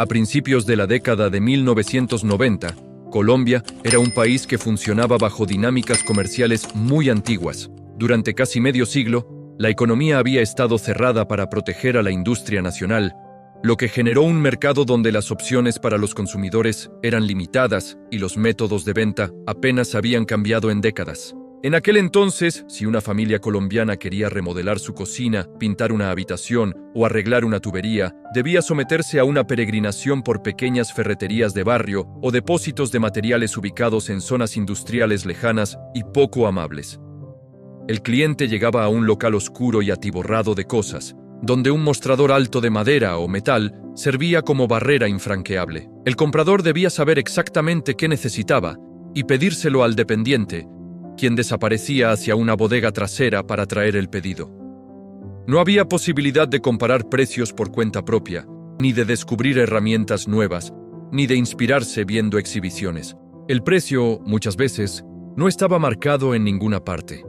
A principios de la década de 1990, Colombia era un país que funcionaba bajo dinámicas comerciales muy antiguas. Durante casi medio siglo, la economía había estado cerrada para proteger a la industria nacional, lo que generó un mercado donde las opciones para los consumidores eran limitadas y los métodos de venta apenas habían cambiado en décadas. En aquel entonces, si una familia colombiana quería remodelar su cocina, pintar una habitación o arreglar una tubería, debía someterse a una peregrinación por pequeñas ferreterías de barrio o depósitos de materiales ubicados en zonas industriales lejanas y poco amables. El cliente llegaba a un local oscuro y atiborrado de cosas, donde un mostrador alto de madera o metal servía como barrera infranqueable. El comprador debía saber exactamente qué necesitaba y pedírselo al dependiente, quien desaparecía hacia una bodega trasera para traer el pedido. No había posibilidad de comparar precios por cuenta propia, ni de descubrir herramientas nuevas, ni de inspirarse viendo exhibiciones. El precio, muchas veces, no estaba marcado en ninguna parte.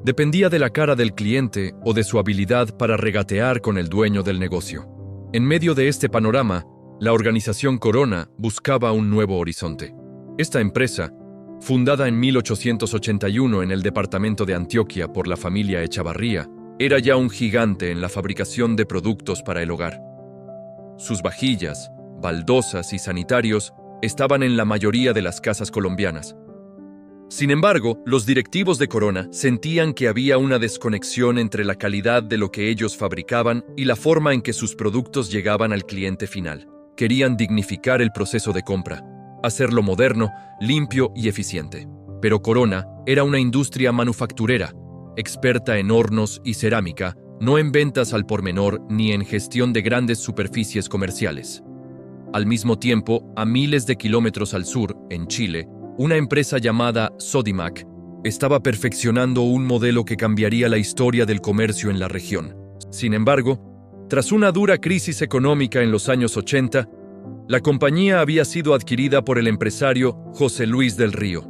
Dependía de la cara del cliente o de su habilidad para regatear con el dueño del negocio. En medio de este panorama, la organización Corona buscaba un nuevo horizonte. Esta empresa, fundada en 1881 en el departamento de Antioquia por la familia Echavarría, era ya un gigante en la fabricación de productos para el hogar. Sus vajillas, baldosas y sanitarios estaban en la mayoría de las casas colombianas. Sin embargo, los directivos de Corona sentían que había una desconexión entre la calidad de lo que ellos fabricaban y la forma en que sus productos llegaban al cliente final. Querían dignificar el proceso de compra, hacerlo moderno, limpio y eficiente. Pero Corona era una industria manufacturera, experta en hornos y cerámica, no en ventas al por menor ni en gestión de grandes superficies comerciales. Al mismo tiempo, a miles de kilómetros al sur, en Chile, una empresa llamada Sodimac estaba perfeccionando un modelo que cambiaría la historia del comercio en la región. Sin embargo, tras una dura crisis económica en los años 80, la compañía había sido adquirida por el empresario José Luis del Río.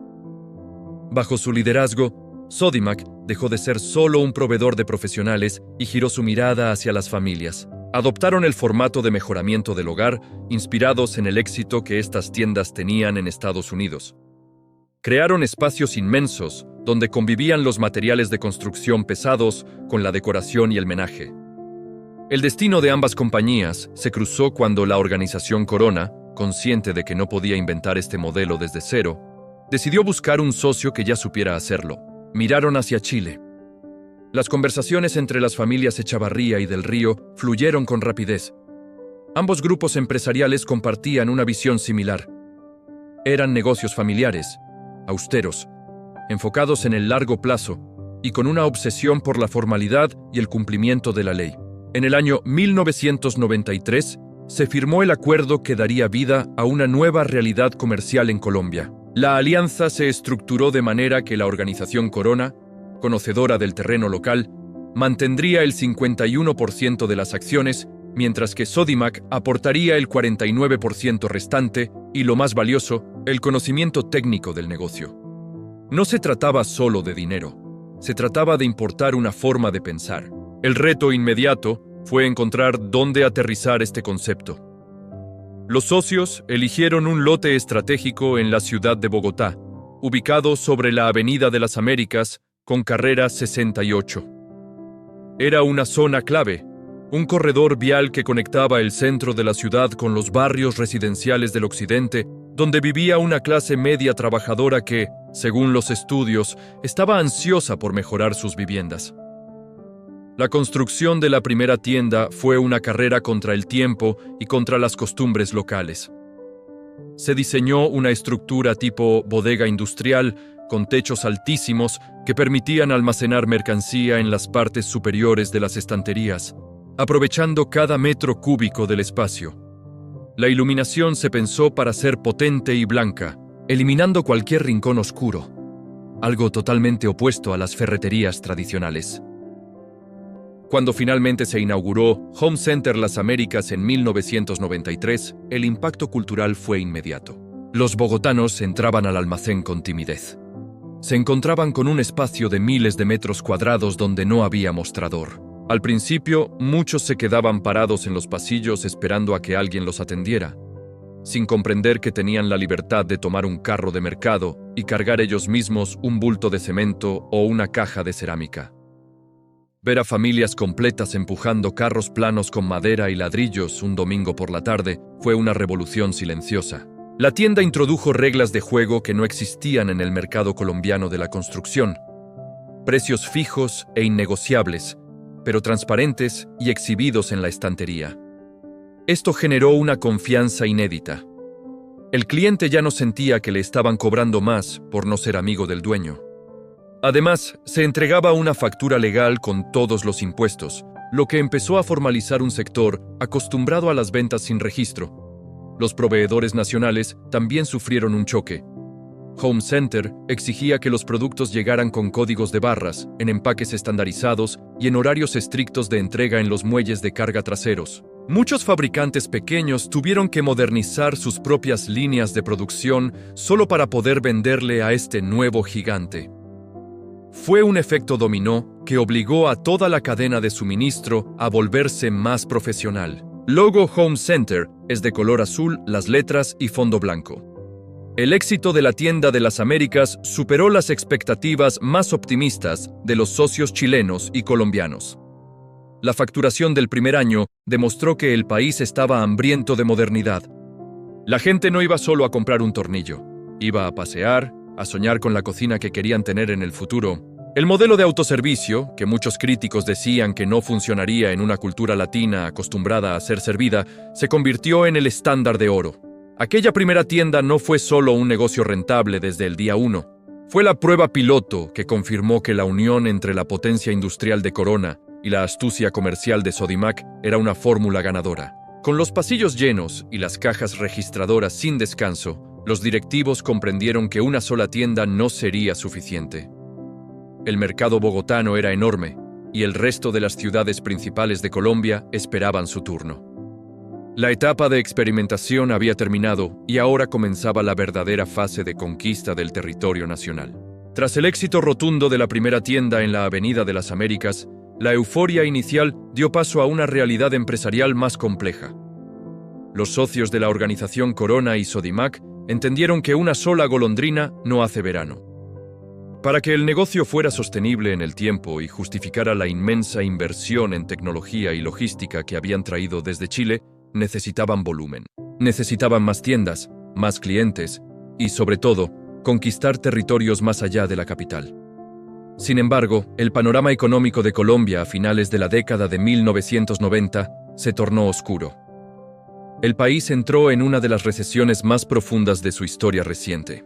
Bajo su liderazgo, Sodimac dejó de ser solo un proveedor de profesionales y giró su mirada hacia las familias. Adoptaron el formato de mejoramiento del hogar, inspirados en el éxito que estas tiendas tenían en Estados Unidos. Crearon espacios inmensos donde convivían los materiales de construcción pesados con la decoración y el menaje. El destino de ambas compañías se cruzó cuando la organización Corona, consciente de que no podía inventar este modelo desde cero, decidió buscar un socio que ya supiera hacerlo. Miraron hacia Chile. Las conversaciones entre las familias Echavarría y del Río fluyeron con rapidez. Ambos grupos empresariales compartían una visión similar. Eran negocios familiares, austeros, enfocados en el largo plazo y con una obsesión por la formalidad y el cumplimiento de la ley. En el año 1993 se firmó el acuerdo que daría vida a una nueva realidad comercial en Colombia. La alianza se estructuró de manera que la organización Corona, conocedora del terreno local, mantendría el 51% de las acciones, mientras que Sodimac aportaría el 49% restante y, lo más valioso, el conocimiento técnico del negocio. No se trataba solo de dinero, se trataba de importar una forma de pensar. El reto inmediato fue encontrar dónde aterrizar este concepto. Los socios eligieron un lote estratégico en la ciudad de Bogotá, ubicado sobre la Avenida de las Américas con carrera 68. Era una zona clave, un corredor vial que conectaba el centro de la ciudad con los barrios residenciales del occidente, donde vivía una clase media trabajadora que, según los estudios, estaba ansiosa por mejorar sus viviendas. La construcción de la primera tienda fue una carrera contra el tiempo y contra las costumbres locales. Se diseñó una estructura tipo bodega industrial con techos altísimos que permitían almacenar mercancía en las partes superiores de las estanterías, aprovechando cada metro cúbico del espacio. La iluminación se pensó para ser potente y blanca, eliminando cualquier rincón oscuro, algo totalmente opuesto a las ferreterías tradicionales. Cuando finalmente se inauguró Home Center Las Américas en 1993, el impacto cultural fue inmediato. Los bogotanos entraban al almacén con timidez. Se encontraban con un espacio de miles de metros cuadrados donde no había mostrador. Al principio, muchos se quedaban parados en los pasillos esperando a que alguien los atendiera. sin comprender que tenían la libertad de tomar un carro de mercado y cargar ellos mismos un bulto de cemento o una caja de cerámica. Ver a familias completas empujando carros planos con madera y ladrillos un domingo por la tarde fue una revolución silenciosa. La tienda introdujo reglas de juego que no existían en el mercado colombiano de la construcción. Precios fijos e innegociables, pero transparentes y exhibidos en la estantería. Esto generó una confianza inédita. El cliente ya no sentía que le estaban cobrando más por no ser amigo del dueño. Además, se entregaba una factura legal con todos los impuestos, lo que empezó a formalizar un sector acostumbrado a las ventas sin registro. Los proveedores nacionales también sufrieron un choque. Home Center exigía que los productos llegaran con códigos de barras, en empaques estandarizados y en horarios estrictos de entrega en los muelles de carga traseros. Muchos fabricantes pequeños tuvieron que modernizar sus propias líneas de producción solo para poder venderle a este nuevo gigante. Fue un efecto dominó que obligó a toda la cadena de suministro a volverse más profesional. Logo Home Center es de color azul, las letras y fondo blanco. El éxito de la tienda de las Américas superó las expectativas más optimistas de los socios chilenos y colombianos. La facturación del primer año demostró que el país estaba hambriento de modernidad. La gente no iba solo a comprar un tornillo, iba a pasear, a soñar con la cocina que querían tener en el futuro. El modelo de autoservicio, que muchos críticos decían que no funcionaría en una cultura latina acostumbrada a ser servida, se convirtió en el estándar de oro. Aquella primera tienda no fue solo un negocio rentable desde el día 1. Fue la prueba piloto que confirmó que la unión entre la potencia industrial de Corona y la astucia comercial de Sodimac era una fórmula ganadora. Con los pasillos llenos y las cajas registradoras sin descanso, los directivos comprendieron que una sola tienda no sería suficiente. El mercado bogotano era enorme, y el resto de las ciudades principales de Colombia esperaban su turno. La etapa de experimentación había terminado y ahora comenzaba la verdadera fase de conquista del territorio nacional. Tras el éxito rotundo de la primera tienda en la Avenida de las Américas, la euforia inicial dio paso a una realidad empresarial más compleja. Los socios de la organización Corona y Sodimac entendieron que una sola golondrina no hace verano. Para que el negocio fuera sostenible en el tiempo y justificara la inmensa inversión en tecnología y logística que habían traído desde Chile, necesitaban volumen. Necesitaban más tiendas, más clientes y, sobre todo, conquistar territorios más allá de la capital. Sin embargo, el panorama económico de Colombia a finales de la década de 1990 se tornó oscuro. El país entró en una de las recesiones más profundas de su historia reciente.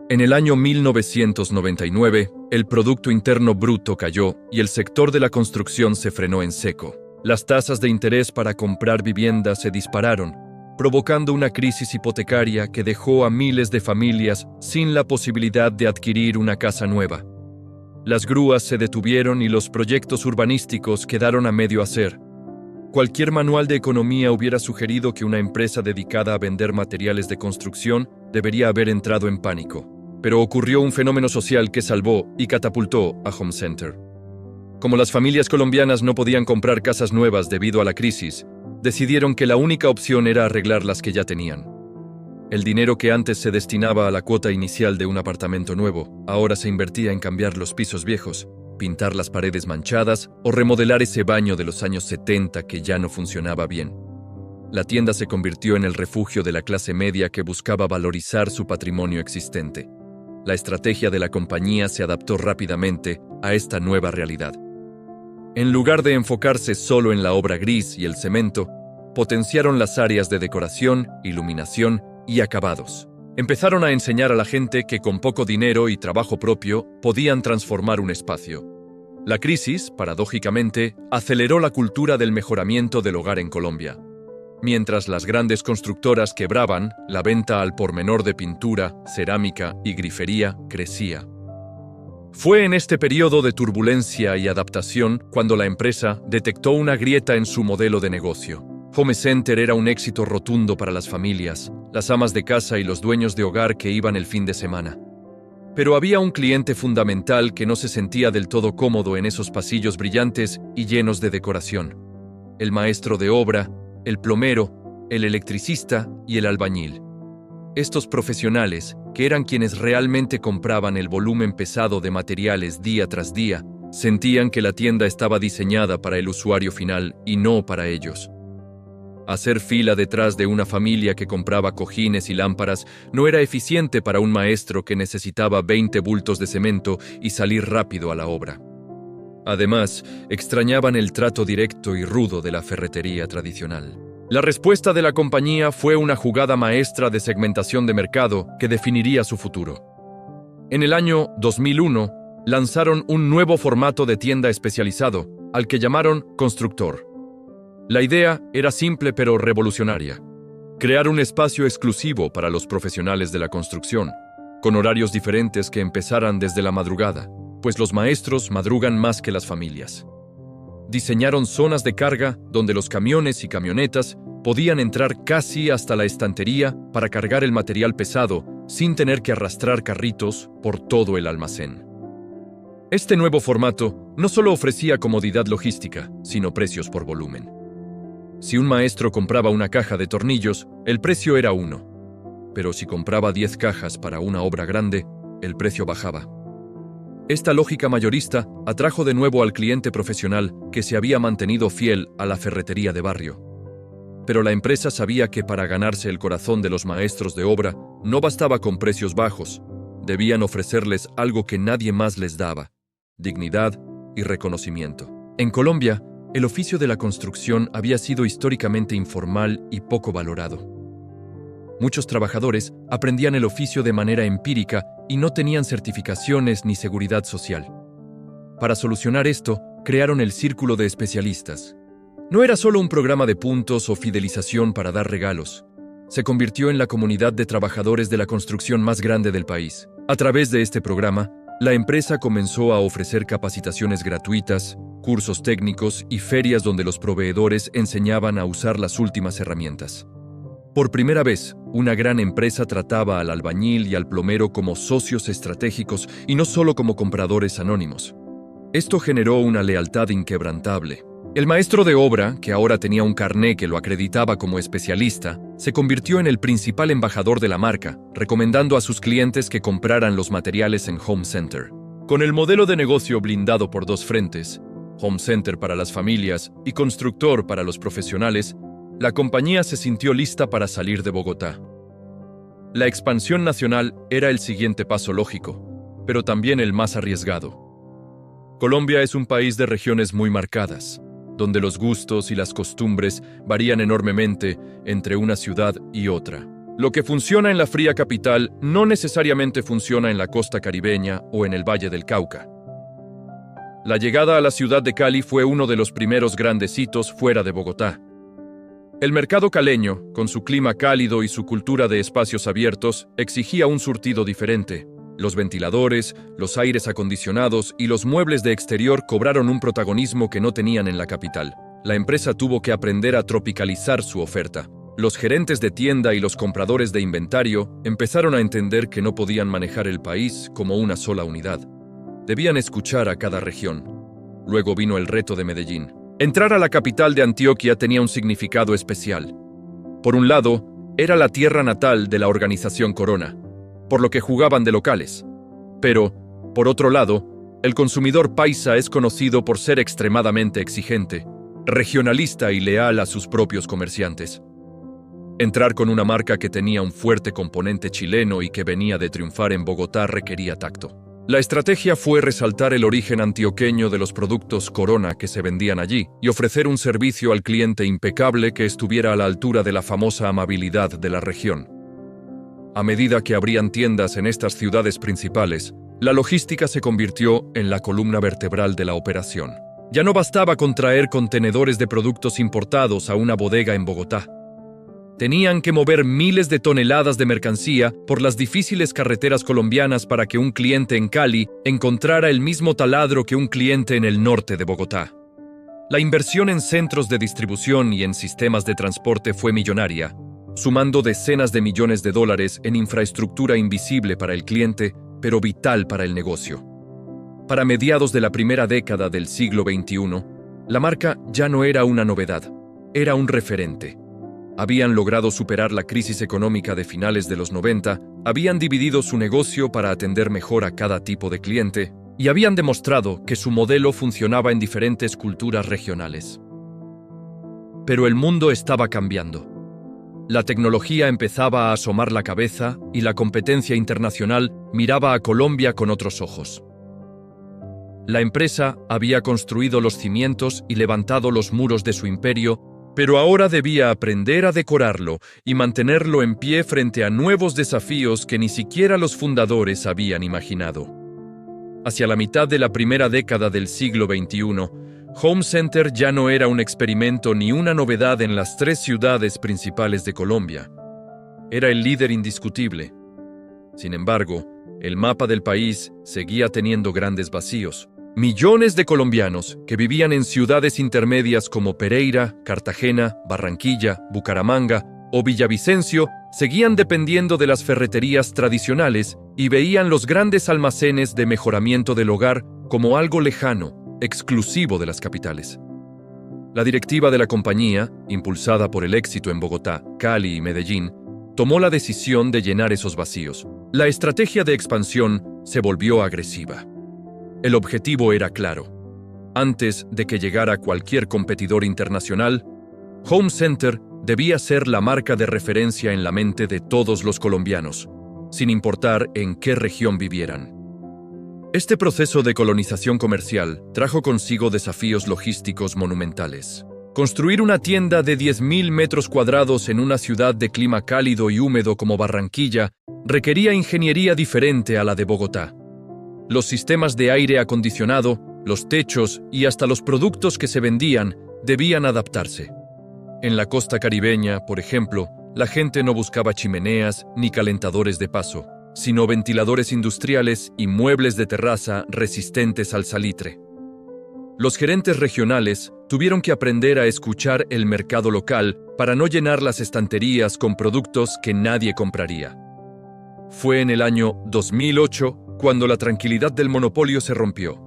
En el año 1999, el Producto Interno Bruto cayó y el sector de la construcción se frenó en seco. Las tasas de interés para comprar vivienda se dispararon, provocando una crisis hipotecaria que dejó a miles de familias sin la posibilidad de adquirir una casa nueva. Las grúas se detuvieron y los proyectos urbanísticos quedaron a medio hacer. Cualquier manual de economía hubiera sugerido que una empresa dedicada a vender materiales de construcción debería haber entrado en pánico. Pero ocurrió un fenómeno social que salvó y catapultó a Home Center. Como las familias colombianas no podían comprar casas nuevas debido a la crisis, decidieron que la única opción era arreglar las que ya tenían. El dinero que antes se destinaba a la cuota inicial de un apartamento nuevo, ahora se invertía en cambiar los pisos viejos, pintar las paredes manchadas o remodelar ese baño de los años 70 que ya no funcionaba bien. La tienda se convirtió en el refugio de la clase media que buscaba valorizar su patrimonio existente. La estrategia de la compañía se adaptó rápidamente a esta nueva realidad. En lugar de enfocarse solo en la obra gris y el cemento, potenciaron las áreas de decoración, iluminación y acabados. Empezaron a enseñar a la gente que con poco dinero y trabajo propio podían transformar un espacio. La crisis, paradójicamente, aceleró la cultura del mejoramiento del hogar en Colombia. Mientras las grandes constructoras quebraban, la venta al por menor de pintura, cerámica y grifería crecía. Fue en este periodo de turbulencia y adaptación cuando la empresa detectó una grieta en su modelo de negocio. Home Center era un éxito rotundo para las familias, las amas de casa y los dueños de hogar que iban el fin de semana. Pero había un cliente fundamental que no se sentía del todo cómodo en esos pasillos brillantes y llenos de decoración. El maestro de obra, el plomero, el electricista y el albañil. Estos profesionales, que eran quienes realmente compraban el volumen pesado de materiales día tras día, sentían que la tienda estaba diseñada para el usuario final y no para ellos. Hacer fila detrás de una familia que compraba cojines y lámparas no era eficiente para un maestro que necesitaba 20 bultos de cemento y salir rápido a la obra. Además, extrañaban el trato directo y rudo de la ferretería tradicional. La respuesta de la compañía fue una jugada maestra de segmentación de mercado que definiría su futuro. En el año 2001, lanzaron un nuevo formato de tienda especializado, al que llamaron Constructor. La idea era simple pero revolucionaria: crear un espacio exclusivo para los profesionales de la construcción, con horarios diferentes que empezaran desde la madrugada, pues los maestros madrugan más que las familias. Diseñaron zonas de carga donde los camiones y camionetas podían entrar casi hasta la estantería para cargar el material pesado sin tener que arrastrar carritos por todo el almacén. Este nuevo formato no solo ofrecía comodidad logística, sino precios por volumen. Si un maestro compraba una caja de tornillos, el precio era 1. Pero si compraba 10 cajas para una obra grande, el precio bajaba. Esta lógica mayorista atrajo de nuevo al cliente profesional que se había mantenido fiel a la ferretería de barrio. Pero la empresa sabía que para ganarse el corazón de los maestros de obra no bastaba con precios bajos, debían ofrecerles algo que nadie más les daba: dignidad y reconocimiento. En Colombia, el oficio de la construcción había sido históricamente informal y poco valorado. Muchos trabajadores aprendían el oficio de manera empírica y no tenían certificaciones ni seguridad social. Para solucionar esto, crearon el Círculo de Especialistas. No era solo un programa de puntos o fidelización para dar regalos. Se convirtió en la comunidad de trabajadores de la construcción más grande del país. A través de este programa, la empresa comenzó a ofrecer capacitaciones gratuitas, cursos técnicos y ferias donde los proveedores enseñaban a usar las últimas herramientas. Por primera vez, una gran empresa trataba al albañil y al plomero como socios estratégicos y no solo como compradores anónimos. Esto generó una lealtad inquebrantable. El maestro de obra, que ahora tenía un carné que lo acreditaba como especialista, se convirtió en el principal embajador de la marca, recomendando a sus clientes que compraran los materiales en Home Center. Con el modelo de negocio blindado por dos frentes, Home Center para las familias y Constructor para los profesionales, la compañía se sintió lista para salir de Bogotá. La expansión nacional era el siguiente paso lógico, pero también el más arriesgado. Colombia es un país de regiones muy marcadas, donde los gustos y las costumbres varían enormemente entre una ciudad y otra. Lo que funciona en la fría capital no necesariamente funciona en la costa caribeña o en el Valle del Cauca. La llegada a la ciudad de Cali fue uno de los primeros grandes hitos fuera de Bogotá. El mercado caleño, con su clima cálido y su cultura de espacios abiertos, exigía un surtido diferente. Los ventiladores, los aires acondicionados y los muebles de exterior cobraron un protagonismo que no tenían en la capital. La empresa tuvo que aprender a tropicalizar su oferta. Los gerentes de tienda y los compradores de inventario empezaron a entender que no podían manejar el país como una sola unidad. Debían escuchar a cada región. Luego vino el reto de Medellín. Entrar a la capital de Antioquia tenía un significado especial. Por un lado, era la tierra natal de la organización Corona, por lo que jugaban de locales. Pero, por otro lado, el consumidor paisa es conocido por ser extremadamente exigente, regionalista y leal a sus propios comerciantes. Entrar con una marca que tenía un fuerte componente chileno y que venía de triunfar en Bogotá requería tacto. La estrategia fue resaltar el origen antioqueño de los productos Corona que se vendían allí y ofrecer un servicio al cliente impecable que estuviera a la altura de la famosa amabilidad de la región. A medida que abrían tiendas en estas ciudades principales, la logística se convirtió en la columna vertebral de la operación. Ya no bastaba con traer contenedores de productos importados a una bodega en Bogotá. Tenían que mover miles de toneladas de mercancía por las difíciles carreteras colombianas para que un cliente en Cali encontrara el mismo taladro que un cliente en el norte de Bogotá. La inversión en centros de distribución y en sistemas de transporte fue millonaria, sumando decenas de millones de dólares en infraestructura invisible para el cliente, pero vital para el negocio. Para mediados de la primera década del siglo XXI, la marca ya no era una novedad, era un referente. habían logrado superar la crisis económica de finales de los 90, habían dividido su negocio para atender mejor a cada tipo de cliente y habían demostrado que su modelo funcionaba en diferentes culturas regionales. Pero el mundo estaba cambiando. La tecnología empezaba a asomar la cabeza y la competencia internacional miraba a Colombia con otros ojos. La empresa había construido los cimientos y levantado los muros de su imperio, pero ahora debía aprender a decorarlo y mantenerlo en pie frente a nuevos desafíos que ni siquiera los fundadores habían imaginado. Hacia la mitad de la primera década del siglo XXI, Home Center ya no era un experimento ni una novedad en las 3 ciudades principales de Colombia. Era el líder indiscutible. Sin embargo, el mapa del país seguía teniendo grandes vacíos. Millones de colombianos que vivían en ciudades intermedias como Pereira, Cartagena, Barranquilla, Bucaramanga o Villavicencio seguían dependiendo de las ferreterías tradicionales y veían los grandes almacenes de mejoramiento del hogar como algo lejano, exclusivo de las capitales. La directiva de la compañía, impulsada por el éxito en Bogotá, Cali y Medellín, tomó la decisión de llenar esos vacíos. La estrategia de expansión se volvió agresiva. El objetivo era claro. Antes de que llegara cualquier competidor internacional, Home Center debía ser la marca de referencia en la mente de todos los colombianos, sin importar en qué región vivieran. Este proceso de colonización comercial trajo consigo desafíos logísticos monumentales. Construir una tienda de 10.000 metros cuadrados en una ciudad de clima cálido y húmedo como Barranquilla requería ingeniería diferente a la de Bogotá. Los sistemas de aire acondicionado, los techos y hasta los productos que se vendían debían adaptarse. En la costa caribeña, por ejemplo, la gente no buscaba chimeneas ni calentadores de paso, sino ventiladores industriales y muebles de terraza resistentes al salitre. Los gerentes regionales tuvieron que aprender a escuchar el mercado local para no llenar las estanterías con productos que nadie compraría. Fue en el año 2008 cuando la tranquilidad del monopolio se rompió.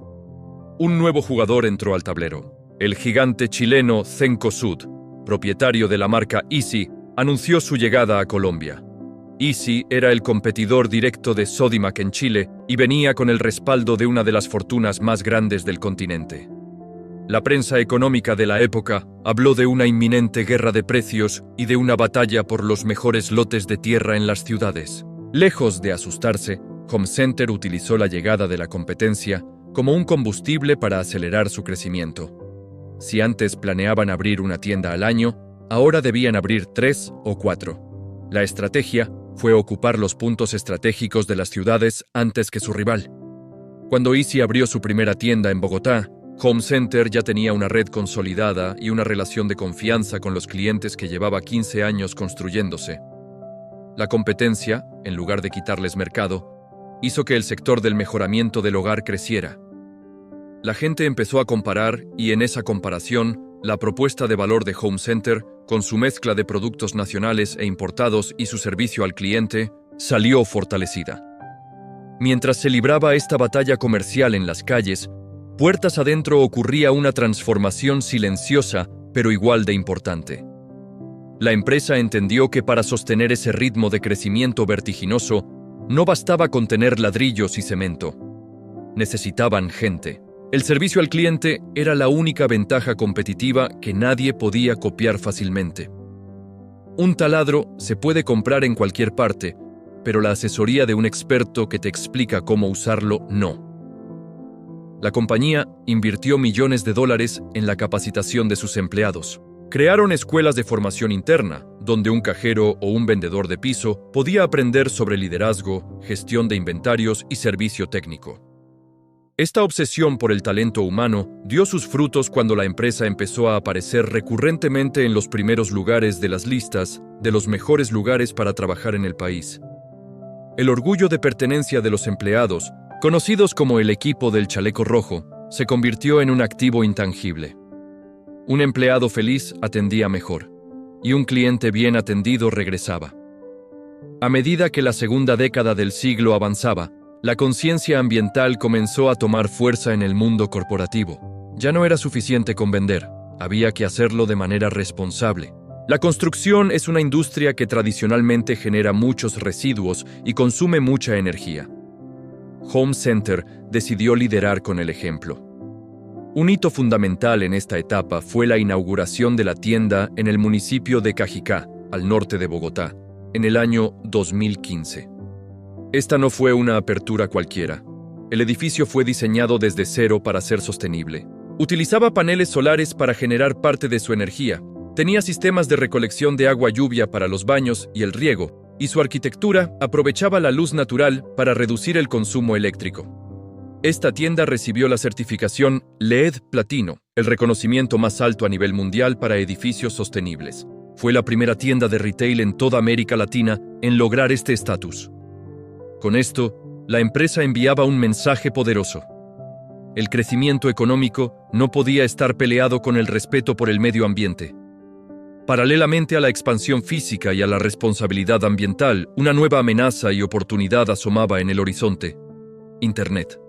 Un nuevo jugador entró al tablero. El gigante chileno Cencosud, propietario de la marca Easy, anunció su llegada a Colombia. Easy era el competidor directo de Sodimac en Chile y venía con el respaldo de una de las fortunas más grandes del continente. La prensa económica de la época habló de una inminente guerra de precios y de una batalla por los mejores lotes de tierra en las ciudades. Lejos de asustarse, Home Center utilizó la llegada de la competencia como un combustible para acelerar su crecimiento. Si antes planeaban abrir una tienda al año, ahora debían abrir 3 o 4. La estrategia fue ocupar los puntos estratégicos de las ciudades antes que su rival. Cuando Easy abrió su primera tienda en Bogotá, Home Center ya tenía una red consolidada y una relación de confianza con los clientes que llevaba 15 años construyéndose. La competencia, en lugar de quitarles mercado, hizo que el sector del mejoramiento del hogar creciera. La gente empezó a comparar y en esa comparación, la propuesta de valor de Home Center, con su mezcla de productos nacionales e importados y su servicio al cliente, salió fortalecida. Mientras se libraba esta batalla comercial en las calles, puertas adentro ocurría una transformación silenciosa, pero igual de importante. La empresa entendió que para sostener ese ritmo de crecimiento vertiginoso, no bastaba con tener ladrillos y cemento. Necesitaban gente. El servicio al cliente era la única ventaja competitiva que nadie podía copiar fácilmente. Un taladro se puede comprar en cualquier parte, pero la asesoría de un experto que te explica cómo usarlo, no. La compañía invirtió millones de dólares en la capacitación de sus empleados. Crearon escuelas de formación interna, donde un cajero o un vendedor de piso podía aprender sobre liderazgo, gestión de inventarios y servicio técnico. Esta obsesión por el talento humano dio sus frutos cuando la empresa empezó a aparecer recurrentemente en los primeros lugares de las listas de los mejores lugares para trabajar en el país. El orgullo de pertenencia de los empleados, conocidos como el equipo del chaleco rojo, se convirtió en un activo intangible. Un empleado feliz atendía mejor, y un cliente bien atendido regresaba. A medida que la segunda década del siglo avanzaba, la conciencia ambiental comenzó a tomar fuerza en el mundo corporativo. Ya no era suficiente con vender, había que hacerlo de manera responsable. La construcción es una industria que tradicionalmente genera muchos residuos y consume mucha energía. Home Center decidió liderar con el ejemplo. Un hito fundamental en esta etapa fue la inauguración de la tienda en el municipio de Cajicá, al norte de Bogotá, en el año 2015. Esta no fue una apertura cualquiera. El edificio fue diseñado desde cero para ser sostenible. Utilizaba paneles solares para generar parte de su energía, tenía sistemas de recolección de agua lluvia para los baños y el riego, y su arquitectura aprovechaba la luz natural para reducir el consumo eléctrico. Esta tienda recibió la certificación LEED Platino, el reconocimiento más alto a nivel mundial para edificios sostenibles. Fue la primera tienda de retail en toda América Latina en lograr este estatus. Con esto, la empresa enviaba un mensaje poderoso. El crecimiento económico no podía estar peleado con el respeto por el medio ambiente. Paralelamente a la expansión física y a la responsabilidad ambiental, una nueva amenaza y oportunidad asomaba en el horizonte: Internet.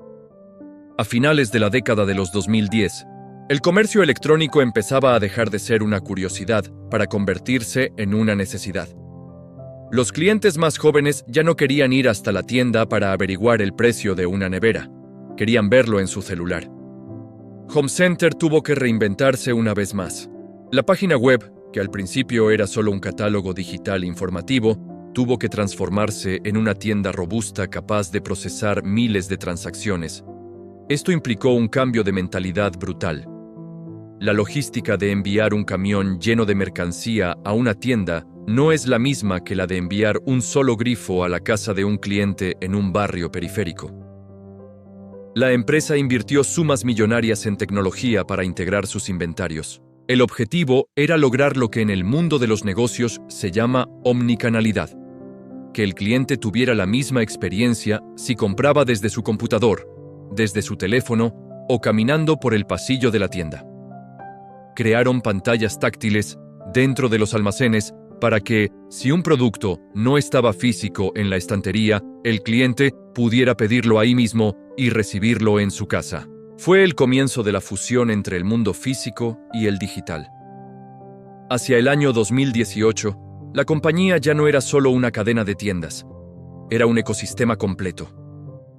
A finales de la década de los 2010, el comercio electrónico empezaba a dejar de ser una curiosidad para convertirse en una necesidad. Los clientes más jóvenes ya no querían ir hasta la tienda para averiguar el precio de una nevera, querían verlo en su celular. Home Center tuvo que reinventarse una vez más. La página web, que al principio era solo un catálogo digital informativo, tuvo que transformarse en una tienda robusta capaz de procesar miles de transacciones. Esto implicó un cambio de mentalidad brutal. La logística de enviar un camión lleno de mercancía a una tienda no es la misma que la de enviar un solo grifo a la casa de un cliente en un barrio periférico. La empresa invirtió sumas millonarias en tecnología para integrar sus inventarios. El objetivo era lograr lo que en el mundo de los negocios se llama omnicanalidad, que el cliente tuviera la misma experiencia si compraba desde su computador, desde su teléfono o caminando por el pasillo de la tienda. Crearon pantallas táctiles dentro de los almacenes para que, si un producto no estaba físico en la estantería, el cliente pudiera pedirlo ahí mismo y recibirlo en su casa. Fue el comienzo de la fusión entre el mundo físico y el digital. Hacia el año 2018, la compañía ya no era solo una cadena de tiendas, era un ecosistema completo.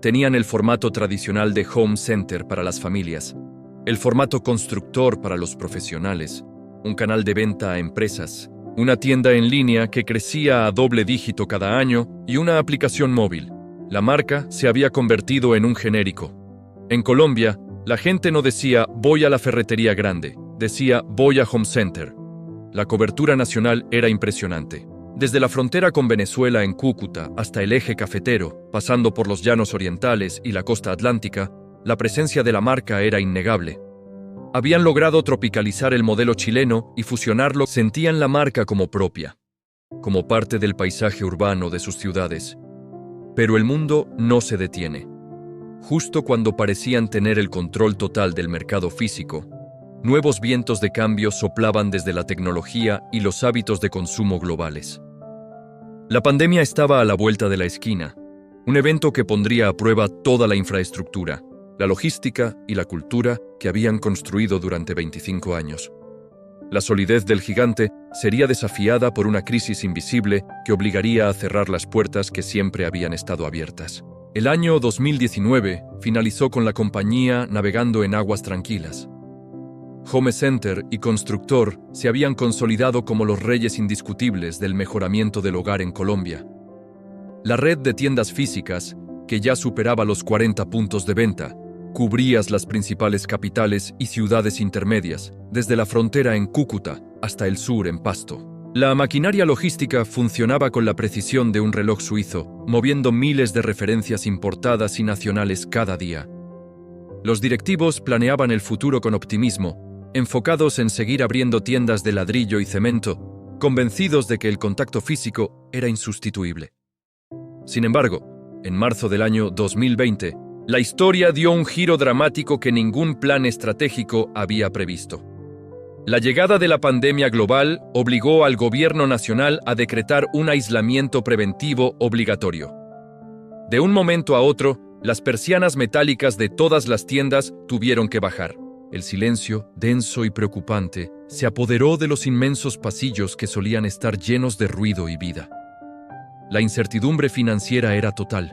Tenían el formato tradicional de Home Center para las familias, el formato constructor para los profesionales, un canal de venta a empresas, una tienda en línea que crecía a doble dígito cada año y una aplicación móvil. La marca se había convertido en un genérico. En Colombia, la gente no decía «voy a la ferretería grande», decía «voy a Home Center». La cobertura nacional era impresionante. Desde la frontera con Venezuela en Cúcuta hasta el eje cafetero, pasando por los llanos orientales y la costa atlántica, la presencia de la marca era innegable. Habían logrado tropicalizar el modelo chileno y fusionarlo. Sentían la marca como propia, como parte del paisaje urbano de sus ciudades. Pero el mundo no se detiene. Justo cuando parecían tener el control total del mercado físico, nuevos vientos de cambio soplaban desde la tecnología y los hábitos de consumo globales. La pandemia estaba a la vuelta de la esquina, un evento que pondría a prueba toda la infraestructura, la logística y la cultura que habían construido durante 25 años. La solidez del gigante sería desafiada por una crisis invisible que obligaría a cerrar las puertas que siempre habían estado abiertas. El año 2019 finalizó con la compañía navegando en aguas tranquilas. Home Center y Constructor se habían consolidado como los reyes indiscutibles del mejoramiento del hogar en Colombia. La red de tiendas físicas, que ya superaba los 40 puntos de venta, cubría las principales capitales y ciudades intermedias, desde la frontera en Cúcuta hasta el sur en Pasto. La maquinaria logística funcionaba con la precisión de un reloj suizo, moviendo miles de referencias importadas y nacionales cada día. Los directivos planeaban el futuro con optimismo, enfocados en seguir abriendo tiendas de ladrillo y cemento, convencidos de que el contacto físico era insustituible. Sin embargo, en marzo del año 2020, la historia dio un giro dramático que ningún plan estratégico había previsto. La llegada de la pandemia global obligó al gobierno nacional a decretar un aislamiento preventivo obligatorio. De un momento a otro, las persianas metálicas de todas las tiendas tuvieron que bajar. El silencio, denso y preocupante, se apoderó de los inmensos pasillos que solían estar llenos de ruido y vida. La incertidumbre financiera era total.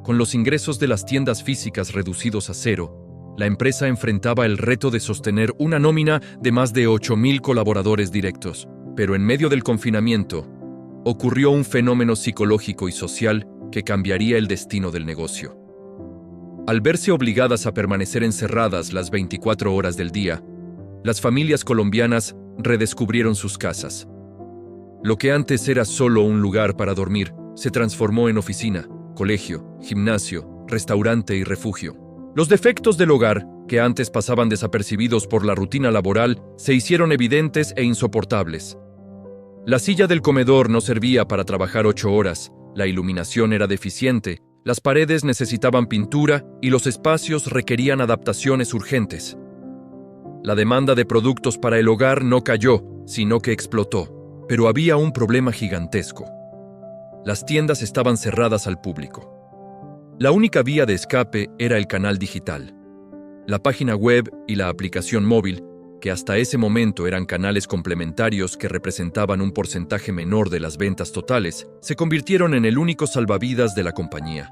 Con los ingresos de las tiendas físicas reducidos a cero, la empresa enfrentaba el reto de sostener una nómina de más de 8,000 colaboradores directos. Pero en medio del confinamiento, ocurrió un fenómeno psicológico y social que cambiaría el destino del negocio. Al verse obligadas a permanecer encerradas las 24 horas del día, las familias colombianas redescubrieron sus casas. Lo que antes era solo un lugar para dormir, se transformó en oficina, colegio, gimnasio, restaurante y refugio. Los defectos del hogar, que antes pasaban desapercibidos por la rutina laboral, se hicieron evidentes e insoportables. La silla del comedor no servía para trabajar 8 horas, la iluminación era deficiente, las paredes necesitaban pintura y los espacios requerían adaptaciones urgentes. La demanda de productos para el hogar no cayó, sino que explotó. Pero había un problema gigantesco. Las tiendas estaban cerradas al público. La única vía de escape era el canal digital. La página web y la aplicación móvil, que hasta ese momento eran canales complementarios que representaban un porcentaje menor de las ventas totales, se convirtieron en el único salvavidas de la compañía.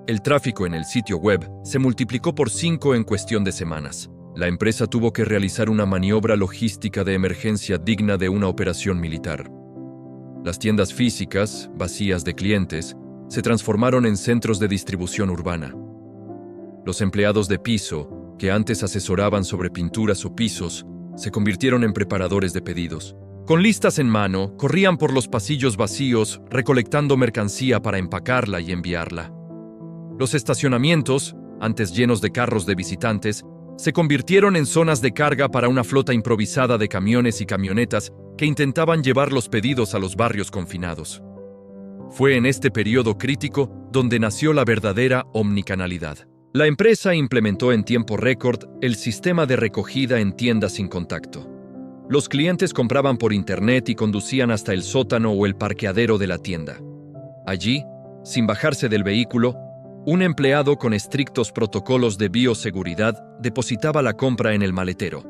El tráfico en el sitio web se multiplicó por 5 en cuestión de semanas. La empresa tuvo que realizar una maniobra logística de emergencia digna de una operación militar. Las tiendas físicas, vacías de clientes, se transformaron en centros de distribución urbana. Los empleados de piso, que antes asesoraban sobre pinturas o pisos, se convirtieron en preparadores de pedidos. Con listas en mano, corrían por los pasillos vacíos, recolectando mercancía para empacarla y enviarla. Los estacionamientos, antes llenos de carros de visitantes, se convirtieron en zonas de carga para una flota improvisada de camiones y camionetas que intentaban llevar los pedidos a los barrios confinados. Fue en este periodo crítico donde nació la verdadera omnicanalidad. La empresa implementó en tiempo récord el sistema de recogida en tiendas sin contacto. Los clientes compraban por internet y conducían hasta el sótano o el parqueadero de la tienda. Allí, sin bajarse del vehículo, un empleado con estrictos protocolos de bioseguridad depositaba la compra en el maletero.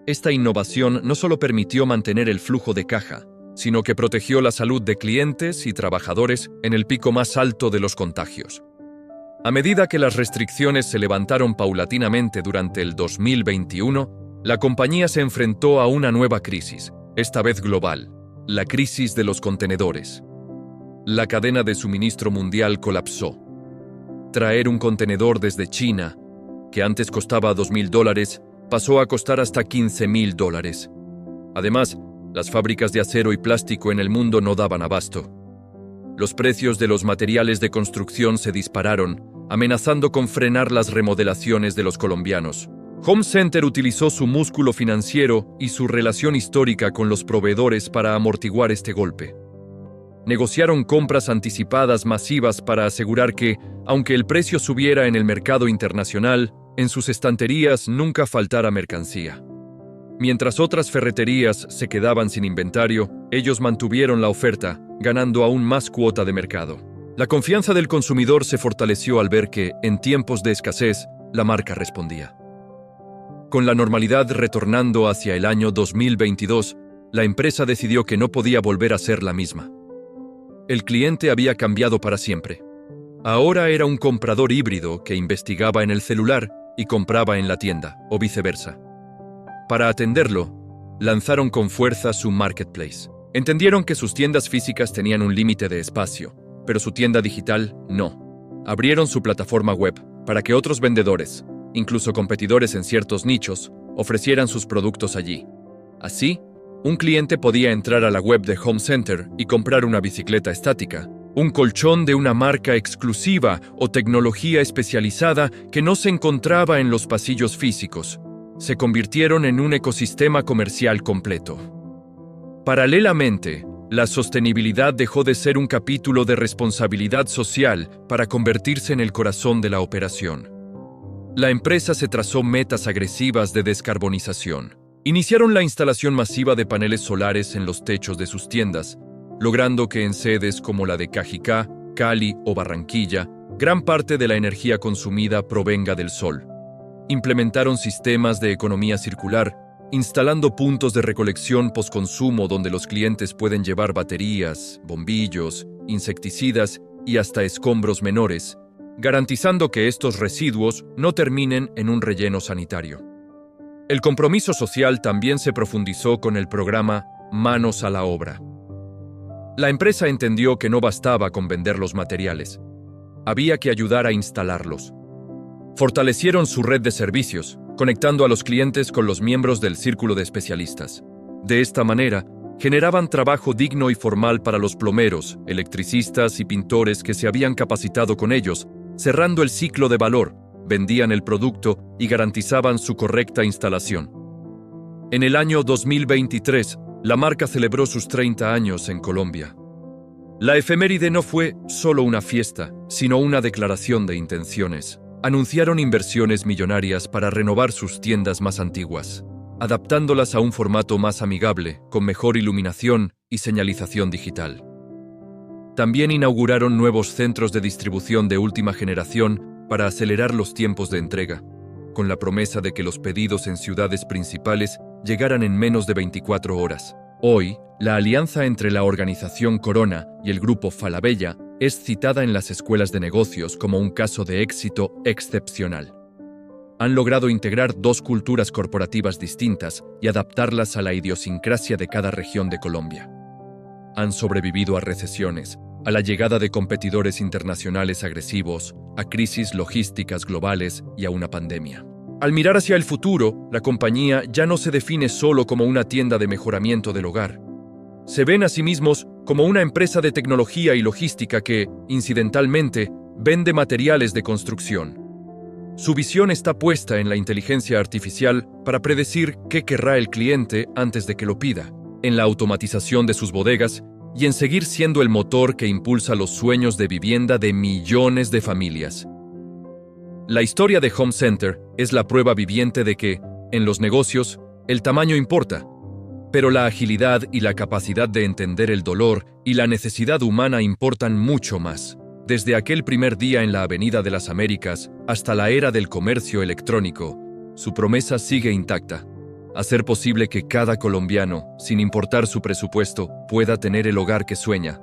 Esta innovación no solo permitió mantener el flujo de caja, sino que protegió la salud de clientes y trabajadores en el pico más alto de los contagios. A medida que las restricciones se levantaron paulatinamente durante el 2021, la compañía se enfrentó a una nueva crisis, esta vez global, la crisis de los contenedores. La cadena de suministro mundial colapsó. Traer un contenedor desde China, que antes costaba $2,000, pasó a costar hasta $15,000. Además, las fábricas de acero y plástico en el mundo no daban abasto. Los precios de los materiales de construcción se dispararon, amenazando con frenar las remodelaciones de los colombianos. Home Center utilizó su músculo financiero y su relación histórica con los proveedores para amortiguar este golpe. Negociaron compras anticipadas masivas para asegurar que, aunque el precio subiera en el mercado internacional, en sus estanterías nunca faltara mercancía. Mientras otras ferreterías se quedaban sin inventario, ellos mantuvieron la oferta, ganando aún más cuota de mercado. La confianza del consumidor se fortaleció al ver que, en tiempos de escasez, la marca respondía. Con la normalidad retornando hacia el año 2022, la empresa decidió que no podía volver a ser la misma. El cliente había cambiado para siempre. Ahora era un comprador híbrido que investigaba en el celular y compraba en la tienda, o viceversa. Para atenderlo, lanzaron con fuerza su marketplace. Entendieron que sus tiendas físicas tenían un límite de espacio, pero su tienda digital no. Abrieron su plataforma web para que otros vendedores, incluso competidores en ciertos nichos, ofrecieran sus productos allí. Así, un cliente podía entrar a la web de Home Center y comprar una bicicleta estática, un colchón de una marca exclusiva o tecnología especializada que no se encontraba en los pasillos físicos. Se convirtieron en un ecosistema comercial completo. Paralelamente, la sostenibilidad dejó de ser un capítulo de responsabilidad social para convertirse en el corazón de la operación. La empresa se trazó metas agresivas de descarbonización. Iniciaron la instalación masiva de paneles solares en los techos de sus tiendas, logrando que en sedes como la de Cajicá, Cali o Barranquilla, gran parte de la energía consumida provenga del sol. Implementaron sistemas de economía circular, instalando puntos de recolección postconsumo donde los clientes pueden llevar baterías, bombillos, insecticidas y hasta escombros menores, garantizando que estos residuos no terminen en un relleno sanitario. El compromiso social también se profundizó con el programa Manos a la Obra. La empresa entendió que no bastaba con vender los materiales. Había que ayudar a instalarlos. Fortalecieron su red de servicios, conectando a los clientes con los miembros del círculo de especialistas. De esta manera, generaban trabajo digno y formal para los plomeros, electricistas y pintores que se habían capacitado con ellos, cerrando el ciclo de valor, vendían el producto y garantizaban su correcta instalación. En el año 2023, la marca celebró sus 30 años en Colombia. La efeméride no fue solo una fiesta, sino una declaración de intenciones. Anunciaron inversiones millonarias para renovar sus tiendas más antiguas, adaptándolas a un formato más amigable, con mejor iluminación y señalización digital. También inauguraron nuevos centros de distribución de última generación para acelerar los tiempos de entrega, con la promesa de que los pedidos en ciudades principales llegaran en menos de 24 horas. Hoy, la alianza entre la organización Corona y el grupo Falabella es citada en las escuelas de negocios como un caso de éxito excepcional. Han logrado integrar dos culturas corporativas distintas y adaptarlas a la idiosincrasia de cada región de Colombia. Han sobrevivido a recesiones, a la llegada de competidores internacionales agresivos, a crisis logísticas globales y a una pandemia. Al mirar hacia el futuro, la compañía ya no se define solo como una tienda de mejoramiento del hogar. Se ven a sí mismos como una empresa de tecnología y logística que, incidentalmente, vende materiales de construcción. Su visión está puesta en la inteligencia artificial para predecir qué querrá el cliente antes de que lo pida, en la automatización de sus bodegas y en seguir siendo el motor que impulsa los sueños de vivienda de millones de familias. La historia de Home Center es la prueba viviente de que, en los negocios, el tamaño importa, pero la agilidad y la capacidad de entender el dolor y la necesidad humana importan mucho más. Desde aquel primer día en la Avenida de las Américas hasta la era del comercio electrónico, su promesa sigue intacta: hacer posible que cada colombiano, sin importar su presupuesto, pueda tener el hogar que sueña.